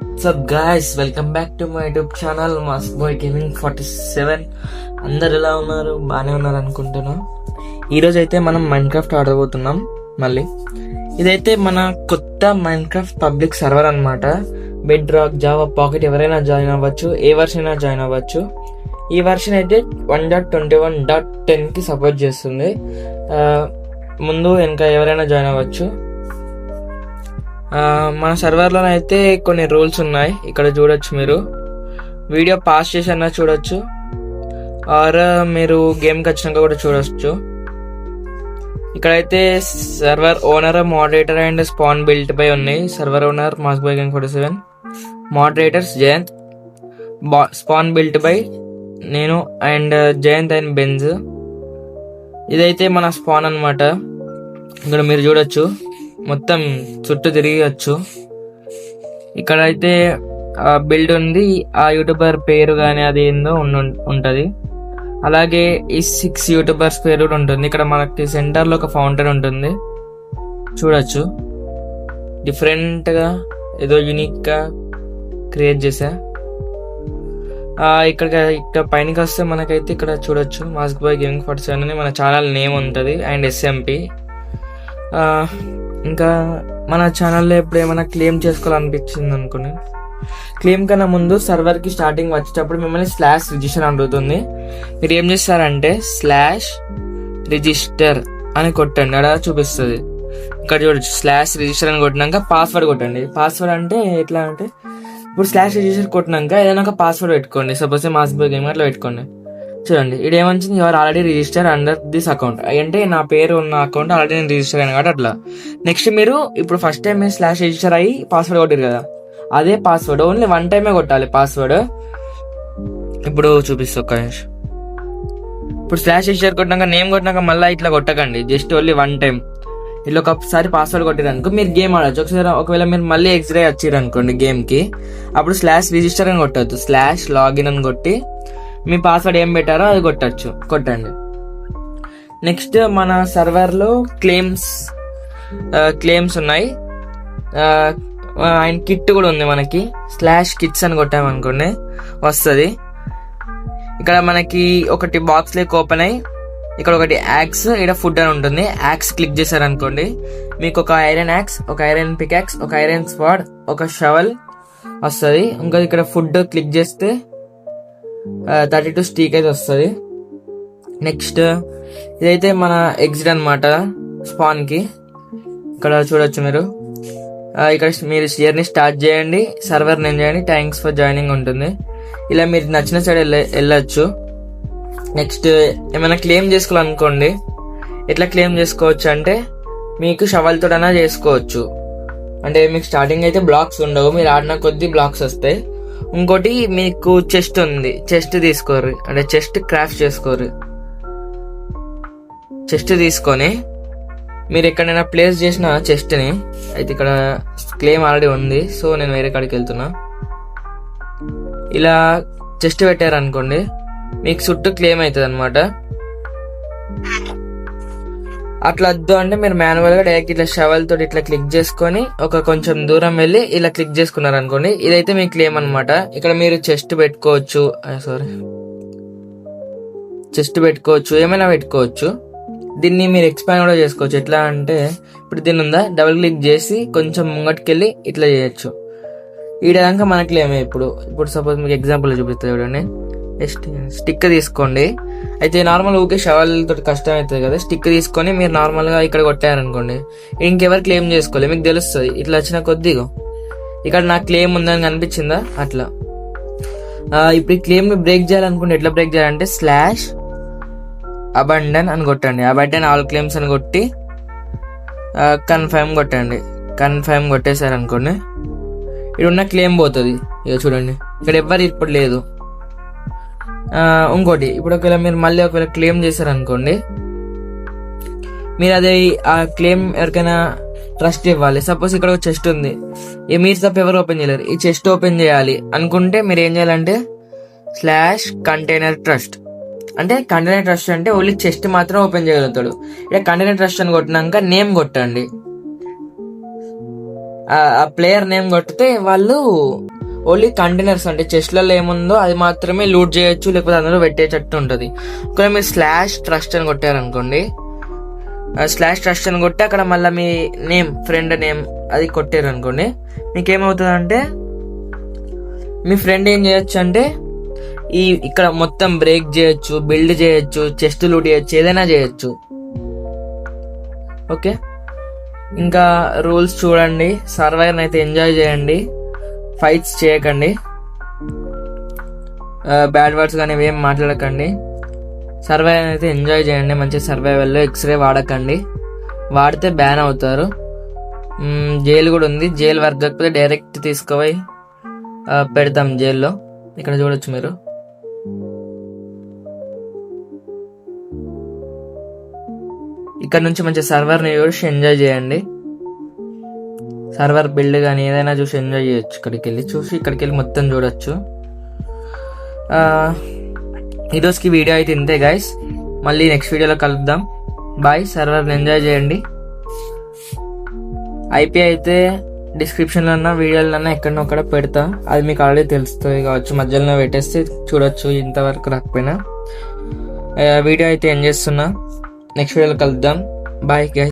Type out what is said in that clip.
WhatsApp guys, welcome back to my YouTube channel mask boy gaming 47. అందరు ఎలా ఉన్నారు? బాగానే ఉన్నారు అనుకుంటున్నాం. ఈరోజు అయితే మనం మైన్క్రాఫ్ట్ ఆడబోతున్నాం. మళ్ళీ ఇదైతే మన కొత్త మైన్క్రాఫ్ట్ పబ్లిక్ సర్వర్ అనమాట. బెడ్ రాక్, జావా, పాకెట్ ఎవరైనా జాయిన్ అవ్వచ్చు, ఏ వర్షన్ అయినా జాయిన్ అవ్వచ్చు. ఈ వర్షన్ అయితే 1.21.10కి సపోర్ట్ చేస్తుంది. ముందు వెనక ఎవరైనా జాయిన్ అవ్వచ్చు. మన సర్వర్లో అయితే కొన్ని రూల్స్ ఉన్నాయి, ఇక్కడ చూడొచ్చు. మీరు వీడియో పాస్ చేసి అన్నా చూడొచ్చు, ఆర్ మీరు గేమ్కి వచ్చినాక కూడా చూడొచ్చు. ఇక్కడైతే server owner, moderator and spawn built పై ఉన్నాయి. Server owner mask boy gaming 47, moderators Jayant, spawn built by నేను అండ్ జయంత్ అండ్ బెంజ్. ఇదైతే మన స్పాన్ అనమాట. ఇక్కడ మీరు చూడొచ్చు, మొత్తం చుట్టూ తిరిగచ్చు. ఇక్కడైతే బిల్డ్ ఉంది, ఆ యూట్యూబర్ పేరు కానీ అది ఏందో ఉంటుంది. అలాగే ఈ 6 యూట్యూబర్స్ పేరు కూడా ఉంటుంది. ఇక్కడ మనకి సెంటర్లో ఒక ఫౌంటైన్ ఉంటుంది, చూడొచ్చు. డిఫరెంట్గా ఏదో యూనిక్గా క్రియేట్ చేసా. ఇక్కడ పైనకి వస్తే మనకైతే ఇక్కడ చూడొచ్చు మాస్క్ బాయ్ గేమింగ్ 47 అని మన ఛానల్ నేమ్ ఉంటుంది అండ్ SMP. ఇంకా మన ఛానల్లో ఎప్పుడు ఏమైనా క్లెయిమ్ చేసుకోవాలనిపించింది అనుకోండి, క్లెయిమ్ కన్నా ముందు సర్వర్కి స్టార్టింగ్ వచ్చేటప్పుడు మిమ్మల్ని /రిజిస్టర్ అడుగుతుంది. మీరు ఏం చేస్తారంటే /రిజిస్టర్ అని కొట్టండి, అలా చూపిస్తుంది. ఇక్కడ చూడొచ్చు /రిజిస్టర్ అని కొట్టినాక పాస్వర్డ్ కొట్టండి. పాస్వర్డ్ అంటే ఎట్లా అంటే, ఇప్పుడు /రిజిస్టర్ కొట్టినాక ఏదైనా ఒక పాస్వర్డ్ పెట్టుకోండి. సపోజ్ మాస్క్ బాయ్ గేమింగ్ అట్లా పెట్టుకోండి. చూడండి, ఇది ఏమంటుంది, your already register under this account. అంటే నా పేరు ఉన్న అకౌంట్ ఆల్రెడీ నేను రిజిస్టర్ అయినా కాబట్టి అట్లా. నెక్స్ట్ మీరు ఇప్పుడు ఫస్ట్ టైం మీరు /రిజిస్టర్ అయ్యి పాస్వర్డ్ కొట్టారు కదా, అదే పాస్వర్డ్ ఓన్లీ 1 టైమే కొట్టాలి పాస్వర్డ్. ఇప్పుడు చూపిస్తా ఒక నిమిషం. ఇప్పుడు /రిజిస్టర్ కొట్టినాక నేమ్ కొట్టినాక మళ్ళీ ఇట్లా కొట్టకండి, జస్ట్ ఓన్లీ 1 టైం. ఇలా ఒకసారి పాస్వర్డ్ కొట్టారనుకో మీరు గేమ్ ఆడచ్చు. ఒకవేళ మీరు మళ్ళీ ఎక్స్రే వచ్చారు అనుకోండి గేమ్కి, అప్పుడు /రిజిస్టర్ అని కొట్టద్దు, /లాగిన్ అని కొట్టి మీ పాస్వర్డ్ ఏం పెట్టారో అది కొట్టండి. నెక్స్ట్ మన సర్వర్లో క్లెయిమ్స్ ఉన్నాయి అండ్ కిట్ కూడా ఉంది మనకి. /కిట్స్ అని కొట్టామనుకోండి వస్తుంది. ఇక్కడ మనకి ఒకటి బాక్స్ లేక ఓపెన్ అయ్యి ఇక్కడ ఒకటి యాక్స్, ఇక్కడ ఫుడ్ అని ఉంటుంది. యాక్స్ క్లిక్ చేశారనుకోండి మీకు ఒక ఐరన్ యాక్స్, ఒక ఐరన్ పికాక్స్, ఒక ఐరన్ స్పాడ్, ఒక షవల్ వస్తుంది. ఇంకా ఇక్కడ ఫుడ్ క్లిక్ చేస్తే 32 స్టీక్ అయితే వస్తుంది. నెక్స్ట్ ఇదైతే మన ఎగ్జిట్ అనమాట స్పాన్కి. ఇక్కడ చూడొచ్చు మీరు. ఇక్కడ మీరు షేర్ని స్టార్ట్ చేయండి, సర్వర్ నేమ్ చేయండి, థ్యాంక్స్ ఫర్ జాయినింగ్ ఉంటుంది. ఇలా మీరు నచ్చిన సైడ్ వెళ్ళచ్చు. నెక్స్ట్ ఏమైనా క్లెయిమ్ చేసుకోవాలనుకోండి, ఎట్లా క్లెయిమ్ చేసుకోవచ్చు అంటే మీకు షవల్తో అయినా చేసుకోవచ్చు. అంటే మీకు స్టార్టింగ్ అయితే బ్లాక్స్ ఉండవు, మీరు ఆడిన కొద్దీ బ్లాక్స్ వస్తాయి. ఇంకోటి మీకు చెస్ట్ ఉంది, చెస్ట్ తీసుకోరు, అంటే చెస్ట్ క్రాఫ్ట్ చేసుకోరు. చెస్ట్ తీసుకొని మీరు ఎక్కడైనా ప్లేస్ చేసిన చెస్ట్ని, అయితే ఇక్కడ క్లెయిమ్ ఆల్రెడీ ఉంది సో నేను వేరే కాడికి వెళ్తున్నా. ఇలా చెస్ట్ పెట్టారనుకోండి మీకు చుట్టూ క్లెయిమ్ అవుతుంది అనమాట. అట్లా వద్దు అంటే మీరు మాన్యువల్గా డైరెక్ట్ ఇట్లా షవల్ తోటి ఇట్లా క్లిక్ చేసుకొని ఒక కొంచెం దూరం వెళ్ళి ఇలా క్లిక్ చేసుకున్నారు అనుకోండి, ఇదైతే మీ క్లెయిమ్ అనమాట. ఇక్కడ మీరు చెస్ట్ పెట్టుకోవచ్చు, ఏమైనా పెట్టుకోవచ్చు. దీన్ని మీరు ఎక్స్పాండ్ కూడా చేసుకోవచ్చు. ఎట్లా అంటే ఇప్పుడు దీని ఉందా, డబుల్ క్లిక్ చేసి కొంచెం ముంగటికెళ్ళి ఇట్లా చేయొచ్చు. ఈ విధంగా మన క్లెయిమ్. ఇప్పుడు సపోజ్ మీకు ఎగ్జాంపుల్ చూపిస్తుంది చూడండి. స్టిక్ తీసుకోండి. అయితే నార్మల్ ఊకే షవల్ తోటి కష్టం అవుతుంది కదా, స్టిక్ తీసుకొని మీరు నార్మల్గా ఇక్కడ కొట్టారనుకోండి ఇంకెవరు క్లెయిమ్ చేసుకోలేదు, మీకు తెలుస్తుంది. ఇట్లా వచ్చిన కొద్దిగా ఇక్కడ నాకు క్లెయిమ్ ఉందని కనిపించిందా అట్లా. ఇప్పుడు ఈ క్లెయిమ్ బ్రేక్ చేయాలనుకుంటే ఎట్లా బ్రేక్ చేయాలంటే /abandon అని కొట్టండి. abandon ఆల్ క్లెయిమ్స్ అని కొట్టి కన్ఫర్మ్ కొట్టండి. కన్ఫర్మ్ కొట్టేశారనుకోండి ఇక్కడ ఉన్న క్లెయిమ్ పోతుంది. ఇక చూడండి ఇక్కడ ఎవ్వరు ఇప్పుడు లేదు. ఇంకోటి ఇప్పుడు ఒకవేళ మీరు మళ్ళీ క్లెయిమ్ చేశారనుకోండి, మీరు అదే ఆ క్లెయిమ్ ఎవరికైనా ట్రస్ట్ ఇవ్వాలి. సపోజ్ ఇక్కడ ఒక చెస్ట్ ఉంది, మీరు తప్ప ఎవరు ఓపెన్ చేయలేరు, ఈ చెస్ట్ ఓపెన్ చేయాలి అనుకుంటే మీరు ఏం చేయాలంటే /కంటైనర్ ట్రస్ట్. అంటే కంటైనర్ ట్రస్ట్ అంటే ఓన్లీ చెస్ట్ మాత్రం ఓపెన్ చేయగలుగుతాడు. ఇక్కడ కంటైనర్ ట్రస్ట్ అని కొట్టినాక నేమ్ కొట్టండి. ఆ ప్లేయర్ నేమ్ కొట్టితే వాళ్ళు ఓన్లీ కంటైనర్స్ అంటే చెస్ట్లలో ఏముందో అది మాత్రమే లూట్ చేయొచ్చు, లేకపోతే అందులో పెట్టేటట్టు ఉంటుంది. ఒకవేళ మీరు స్లాష్ ట్రస్ట్ అని కొట్టారనుకోండి, స్లాష్ ట్రస్ట్ అని కొట్టి అక్కడ మళ్ళీ మీ నేమ్, ఫ్రెండ్ నేమ్ అది కొట్టారు అనుకోండి, మీకేమవుతుంది అంటే మీ ఫ్రెండ్ ఏం చేయొచ్చు అంటే ఇక్కడ మొత్తం బ్రేక్ చేయొచ్చు, బిల్డ్ చేయొచ్చు, చెస్ట్ లూట్ చేయొచ్చు, ఏదైనా చేయొచ్చు. ఓకే, ఇంకా రూల్స్ చూడండి. సర్వైవర్ని అయితే ఎంజాయ్ చేయండి, ఫైట్స్ చేయకండి, బ్యాడ్ వర్డ్స్ కానీ ఏం మాట్లాడకండి. సర్వైవర్ అయితే ఎంజాయ్ చేయండి, మంచి సర్వైవల్లో ఎక్స్రే వాడకండి, వాడితే బ్యాన్ అవుతారు. జైలు కూడా ఉంది, జైలు వర్క్ కాకపోతే డైరెక్ట్ తీసుకుపోయి పెడతాం జైల్లో. ఇక్కడ చూడొచ్చు మీరు. ఇక్కడ నుంచి మంచి సర్వర్ని చూసి ఎంజాయ్ చేయండి, సర్వర్ బిల్డ్ కానీ ఏదైనా చూసి ఎంజాయ్ చేయొచ్చు. ఇక్కడికి వెళ్ళి మొత్తం చూడొచ్చు. ఈరోజుకి వీడియో అయితే ఇంతే గైస్, మళ్ళీ నెక్స్ట్ వీడియోలో కలుద్దాం. బాయ్, సర్వర్ని ఎంజాయ్ చేయండి. ఐపీ అయితే డిస్క్రిప్షన్లో ఉన్న వీడియోలో ఎక్కడనో అక్కడ పెడతా, అది మీకు ఆల్రెడీ తెలుస్తుంది కావచ్చు. మధ్యలో పెట్టేస్తే చూడొచ్చు, ఇంతవరకు రాకపోయినా. వీడియో అయితే ఎండ్ చేస్తున్నా, నెక్స్ట్ వీడియోలో కలుద్దాం. Bye guys.